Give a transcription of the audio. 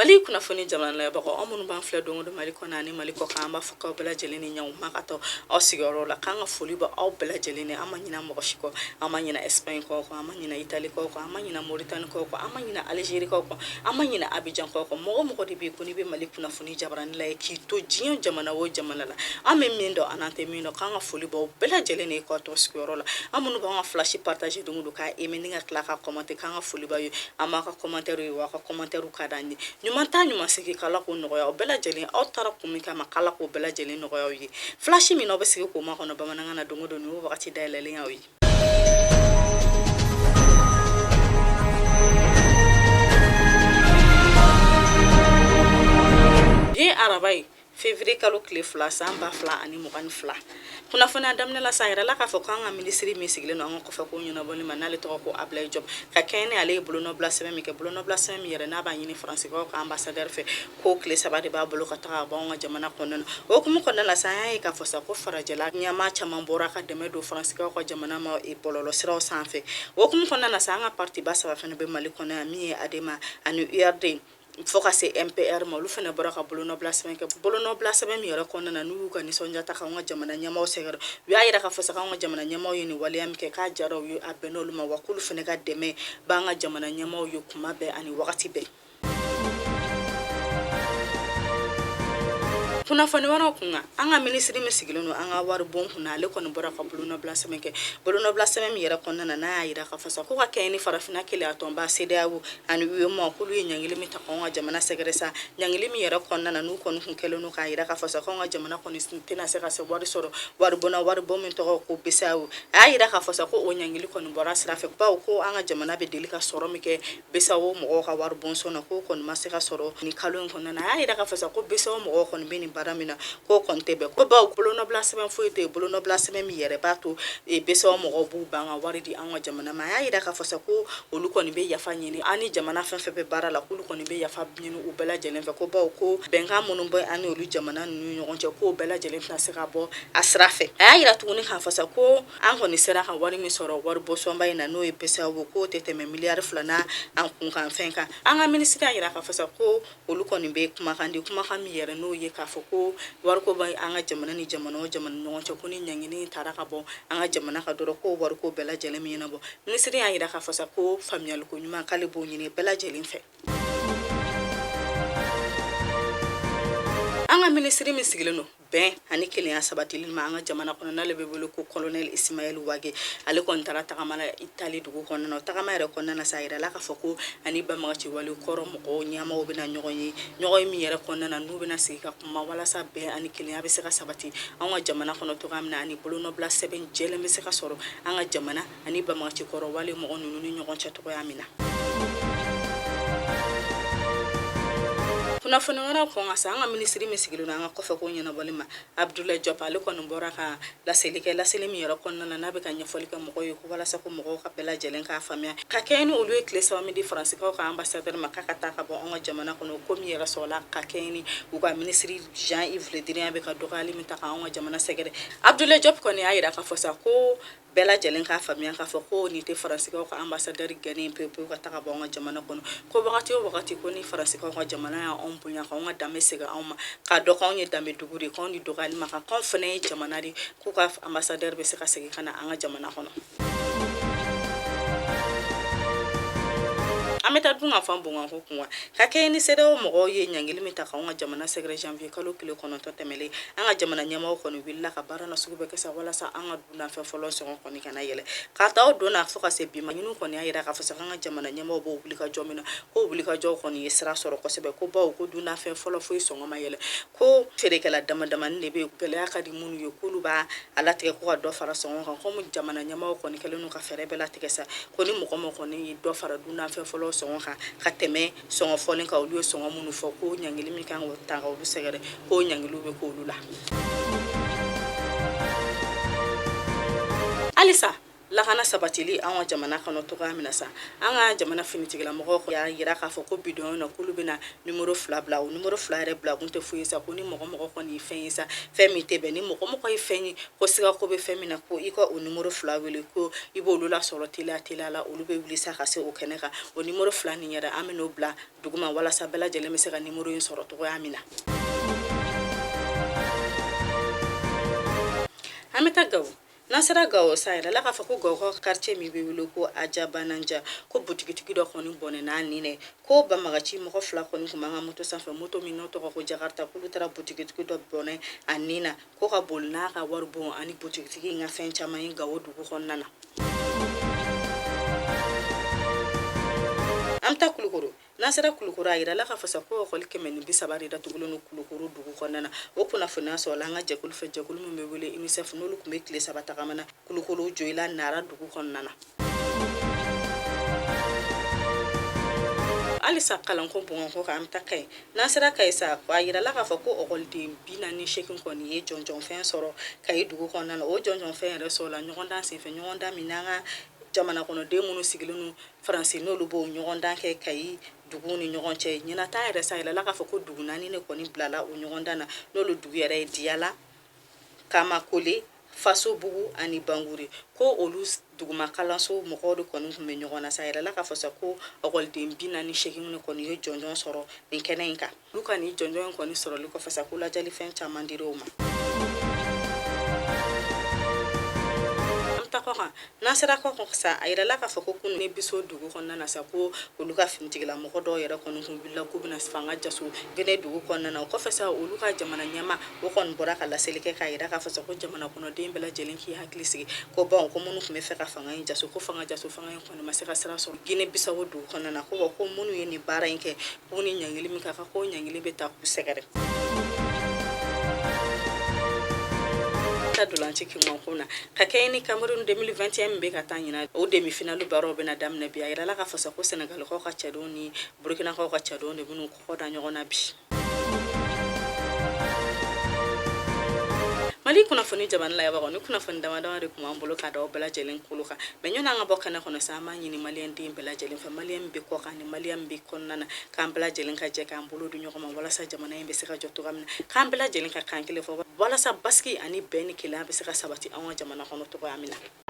Mali kunnafoni jamana layɛbagaw minnu b'an filɛ don o don Mali kɔnɔ ani Mali kɔkan an b'a fɔ k'aw bɛɛ lajɛlen ni ɲankuma ka to aw sigiyɔrɔ la k'an ka foli bɛ aw bɛɛ lajɛlen ni an ma ɲina mɔgɔ si kɔ an ma ɲina Espagne kɔ an ma ɲina Italie kɔ an ma ɲina Mauritanie kɔ an ma ɲina Algérie kɔ an ma ɲina Abidjan kɔ mɔgɔ de bɛ ko ni bɛ Mali kunnafoni jabarani la k'i to diɲɛ jamana o jamana la an bɛ min dɔn an tɛ min dɔn k'an ka foli bɛ aw bɛɛ lajɛlen ni kɔ to sigiyɔrɔ la an minnu b'an ka flash partager don o don k'a aimer ni ka tila ka commenter k'an ka foli b'a ye an b'a ka commentaire ye wa ka commentaire ka d'an ye ɲuman ta ɲuman sigi k'Ala k'o nɔgɔya aw bɛɛ lajɛlen aw taara kun min kama k'Ala k'o bɛɛ lajɛlen nɔgɔya aw ye flash min aw bɛ sigi k'o ma kɔnɔ bamanankan na don o don ni wagati dayɛlɛlen aw ye bi araba ye février kalo tile 2 san 2022 kunnafoni daminɛ la sa yɛrɛ la k'a fɔ k'an ka minisiri min sigilen don an ka kɔfɛ ko ɲɛnabɔli ma n'ale tɔgɔ ko Ablaye Diop ka kɛɲɛ ni ale ye bolonɔbila sɛbɛn min kɛ bolonɔbila sɛbɛn min yɛrɛ n'a b'a ɲini faransikaw ka ambassadeur fɛ ko tile 3 de b'a bolo ka taga bɔ an ka jamana kɔnɔna na o hukumu kɔnɔna la sa an y'a ye k'a fɔ sa ko farajɛla ɲɛmaa caman bɔra ka dɛmɛ don faransikaw ka jamana ma bɔlɔlɔ siraw sanfɛ o hukumu kɔnɔna na sa an ka parti ba saba fana bɛ Mali kɔnɔ yan min ye ADEMA ani URD fo ka se MPR ma olu fana bɔra ka bolonɔbila sɛbɛn kɛ bolonɔbila sɛbɛn min yɛrɛ kɔnɔna na n'u y'u ka nisɔndiya ta k'an ka jamana ɲɛmaaw sɛgɛrɛ u y'a yira k'a fɔ sa k'an ka jamana ɲɛmaaw ye nin waleya min kɛ k'a diyara u ye a bɛnna olu ma wa k'olu fana ka dɛmɛ b'an ka jamana ɲɛmaaw ye kuma bɛɛ ani wagati bɛɛ kunnafoni wɛrɛw kun an ka minisiri min sigilen don an ka wari bon kunna ale kɔni bɔra ka bolonɔbila sɛbɛn kɛ bolonɔbila sɛbɛn min yɛrɛ kɔnɔna na n'a y'a yira k'a fɔ sa ko ka kɛɲɛ ni farafina keleya tɔnba CEDEAO ani UEMOA k'olu ye ɲangili min ta k'anw ka jamana sɛgɛrɛ sa ɲangili min yɛrɛ kɔnɔna na n'u kɔni kun kɛlen don k'a yira k'a fɔ sa k'anw ka jamana kɔni tɛna se ka se wari sɔrɔ wari bon min tɔgɔ ko BCEAO a y'a yira k'a fɔ sa ko o ɲangili kɔni bɔra sira fɛ bawo ko an ka jamana bɛ deli ka sɔrɔ min kɛ BCEAO mɔgɔw ka wari bon sɔn na k'o kɔni ma se ka sɔrɔ ni kalo in kɔnɔna na a y'a yira k'a fɔ sa ko BCEAO mɔgɔw kɔni bɛ nin baara min na ko kɔni tɛ bɛn ko bawo bolonɔbila sɛbɛn foyi tɛ bolonɔbila sɛbɛn min yɛrɛ b'a to BCEAO mɔgɔw b'u ban ka wari di an ka jamana ma a y'a yira k'a fɔ sa ko olu kɔni bɛ yafa ɲini an ni jamana fɛn fɛn bɛ baara la k'olu kɔni bɛ yafa ɲini u bɛɛ lajɛlen fɛ ko bawo ko bɛnkan minnu bɛ an ni olu jamana ninnu ɲɔgɔn cɛ k'o bɛɛ lajɛlen tɛna se ka bɔ a sira fɛ a y'a yira tuguni k'a fɔ sa ko an kɔni sera ka wari min sɔrɔ wari bɔsɔnba in na n'o ye BCEAO k'o tɛ tɛmɛ miliyari 2 na an kunkan fɛn kan an ka minisiri y'a yira k'a fɔ sa ko olu kɔni bɛ kumakan di kumakan min yɛrɛ n'o ye k'a fɔ ko wariko bɛ an ka jamana ni jamana o jamana ni ɲɔgɔn cɛ ko ni ɲangini taara ka bɔ an ka jamana ka dɔrɔn ko wariko bɛɛ lajɛlen min ɲɛnabɔ minisiri y'a yira k'a fɔ sa ko faamuyaliko ɲuman k'ale b'o ɲini bɛɛ lajɛlen fɛ an ka minisiri min sigilen don bɛn ani kelenya sabatili ma an ka jamana kɔnɔ n'ale bɛ wele ko colonel Ismaël Wage ale kɔni taara tagama la Italie dugu kɔnɔna na tagama yɛrɛ kɔnɔna na sa yɛrɛ la k'a fɔ ko ani banbagaci wale kɔrɔ mɔgɔw ɲɛmaw bɛna ɲɔgɔn min yɛrɛ kɔnɔna na n'u bɛna sigi ka kuma walasa bɛn ani kelenya bɛ se ka sabati an ka jamana kɔnɔ togoya min na ani bolonɔbila sɛbɛn jɛlen bɛ se ka sɔrɔ an ka jamana ani banbagaci kɔrɔ wale mɔgɔ ninnu ni ɲɔgɔn cɛ togoya min na kunnafoni wɛrɛw kɔn ka sa an ka minisiri min sigilen don an ka kɔfɛ ko ɲɛnabɔli ma Abdoulaye Diop ale kɔni bɔra ka laseli min yɛrɛ kɔnɔna na n'a bɛ ka ɲɛfɔli kɛ mɔgɔw ye ko walasa ko mɔgɔw ka bɛɛ lajɛlen k'a faamuya ka kɛɲɛ ni olu ye tile 3 min di faransiskaw ka ambassadeur ma k'a ka taa ka bɔ an ka jamana kɔnɔ ko min yɛrɛ sɔrɔla ka kɛɲɛ ni u ka minisiri Jean-Yves Le Drian bɛ ka dɔgɔyali min ta k'an ka jamana sɛgɛrɛ Abdoulaye Diop kɔni y'a yira k'a fɔ sa ko bɛɛ lajɛlen k'a faamuya k'a fɔ ko nin tɛ faransiskaw ka ambassadeur gɛnnen pewu ka taga bɔ an ka jamana kɔnɔ ko wagati o wagati ko ni faransiskaw ka jamana y'anw bonya k'anw ka danbe segin anw ma k'a dɔn k'anw ye danbe dugu de k'anw ni dɔgɔyali ma k'anw fana ye jamana de k'u ka ambassadeur bɛ se ka segin ka na an ka jamana kɔnɔ an bɛ taa dun ka fan bonganko kun wa ka kɛɲɛ ni CEDEAO mɔgɔw ye ɲangili min ta k'anw ka jamana sɛgɛrɛ janvier kalo tile 9 tɛmɛlen an ka jamana ɲɛmaaw kɔni wulila ka baara na sugu bɛɛ kɛ sa walasa an ka dunafɛn fɔlɔ sɔngɔ kɔni kana yɛlɛ k'a ta o don na fo ka se bi ma ɲininu kɔni y'a yira k'a fɔ sa an ka jamana ɲɛmaaw b'o wuli ka jɔ min na ko wuli ka jɔ kɔni ye sira sɔrɔ kosɛbɛ ko bawo ko dunafɛn fɔlɔ foyi sɔngɔ ma yɛlɛ ko feerekɛla damadamani de bɛ gɛlɛya ka di minnu ye k'olu b'a latigɛ ko ka dɔ fara sɔngɔ kan komi jamana ɲɛmaaw kɔni kɛlen don ka fɛɛrɛ bɛɛ latigɛ sa ko ni mɔgɔ ma kɔni ye dɔ fara dunafɛn fɔlɔ sɔngɔ kan ka tɛmɛ sɔngɔ fɔlen kan olu ye sɔngɔ minnu fɔ ko ɲangili min kan k'o ta ka olu sɛgɛrɛ ko ɲangiliw bɛ k'olu la halisa lakana sabatili an ka jamana kɔnɔ togoya min na sa an ka jamana finitigilamɔgɔw y'a yira k'a fɔ ko bidon na k'olu bɛna numero 2 bila o numero 2 yɛrɛ bila kun tɛ foyi sa ko ni mɔgɔ kɔni ye fɛn ye sa fɛn min tɛ bɛn ni mɔgɔ ye fɛn ye ko siga ko bɛ fɛn min na ko i ka o numero 2 wele ko i b'olu lasɔrɔ teliya la olu bɛ wuli sa ka se o kɛnɛ kan o numero 2 nin yɛrɛ an bɛn'o bila duguma walasa bɛɛ lajɛlen bɛ se ka numero in sɔrɔ togoya min na an bɛ taa Gawo n'an sera Gawo sa yɛrɛ la k'a fɔ ko Gawo ka quartier min bɛ wele ko Ajabananja ko butigitigi dɔ kɔni bɔnɛna nin ko banbagaci mɔgɔ 2 kɔni tun b'an ka moto sanfɛ moto min n'o tɔgɔ ko Jakarta k'olu taara butigitigi dɔ bɔnɛ a nin na ko ka boli n'a ka wari bon ani butigitigi in ka fɛn caman ye Gawo dugu kɔnɔna na an bɛ taa Kulukoro n'an sera Kulukoro a yira la k'a fɔ sa ko école 130 de datugulen no Kulukoro dugu kɔnɔna na o kunnafoniya sɔrɔla an ka jɛkulu fɛ jɛkulu min bɛ wele UNICEF n'olu tun bɛ tile 3 tagamana Kulukoro Joyila Nara dugu kɔnɔna na halisa kalanko bɔngɔnko kan an bɛ taa Kayi n'an sera Kayi sa a yira la k'a fɔ ko ɔkɔliden 48 kɔni ye jɔnjɔnfɛn sɔrɔ Kayi dugu kɔnɔna na o jɔnjɔnfɛn yɛrɛ sɔrɔla ɲɔgɔndan senfɛ ɲɔgɔndan min n'an ka jamana kɔnɔden minnu sigilen no Faransi n'olu b'o ɲɔgɔndan kɛ Kayi dugu ni ɲɔgɔn cɛ ɲinata yɛrɛ sa yɛrɛ la k'a fɔ ko dugu 4 ne kɔni bilala o ɲɔgɔndan na n'olu dugu yɛrɛ ye Diyala Kamakole Fasobugu ani Banguri ko olu duguma kalanso mɔgɔw de kɔni tun bɛ ɲɔgɔn na sa yɛrɛ la k'a fɔ sa ko ɔkɔliden 48 ne kɔni ye jɔnjɔn sɔrɔ nin kɛnɛ in kan olu ka nin jɔnjɔn in kɔni sɔrɔli kɔfɛ sa ko lajɛlifɛn caman dir'o ma n'an sera kɔkan sa a yirala k'a fɔ ko kunu ne biso dugu kɔnɔna na sa ko olu ka finitigilamɔgɔ dɔw yɛrɛ kɔni kun wulila k'u bɛna fanga jaso gɛnɛ dugu kɔnɔna na o kɔfɛ sa olu ka jamana ɲɛma o kɔni bɔra ka laseli kɛ k'a yira k'a fɔ sa ko jamana kɔnɔden bɛɛ lajɛlen k'i hakili sigi ko ko minnu tun bɛ fɛ ka fanga in jaso ko fanga in kɔni ma se ka sira sɔrɔ Guinée Bissau dugu kɔnɔna na ko minnu ye nin baara in kɛ k'u ni ɲangili min ka kan ko ɲangili bɛ taa k'u sɛgɛrɛ dolanci kinko na ka kɛ ni Cameroun 2021 min bɛ ka taa ɲina o demi-finale baaraw bɛna daminɛ bi a yira la k'a fɔ sa ko Sénégalikaw ka cɛdenw ni Burkinakaw ka cɛdenw de bɛn'u kɔkɔ da ɲɔgɔn na bi Mali kunnafoni jamana la yabaga ni kunnafoni damadama de kun b'an bolo ka d'aw bɛɛ lajɛlen kolo kan mais ɲɔn an ka bɔ kɛnɛ kɔnɔ sa an b'a ɲini maliyɛn den bɛɛ lajɛlen fɛ maliyɛn bɛ kɔ kan ni maliyɛn bɛ kɔnɔna na k'an bɛɛ lajɛlen ka jɛ k'an bolo di ɲɔgɔn ma walasa jamana in bɛ se ka jɔ cogoya min na k'an bɛɛ lajɛlen ka kan kelen fɔ walasa basigi ani bɛn ni kelenya bɛ se ka sabati an ka jamana kɔnɔ cogoya min na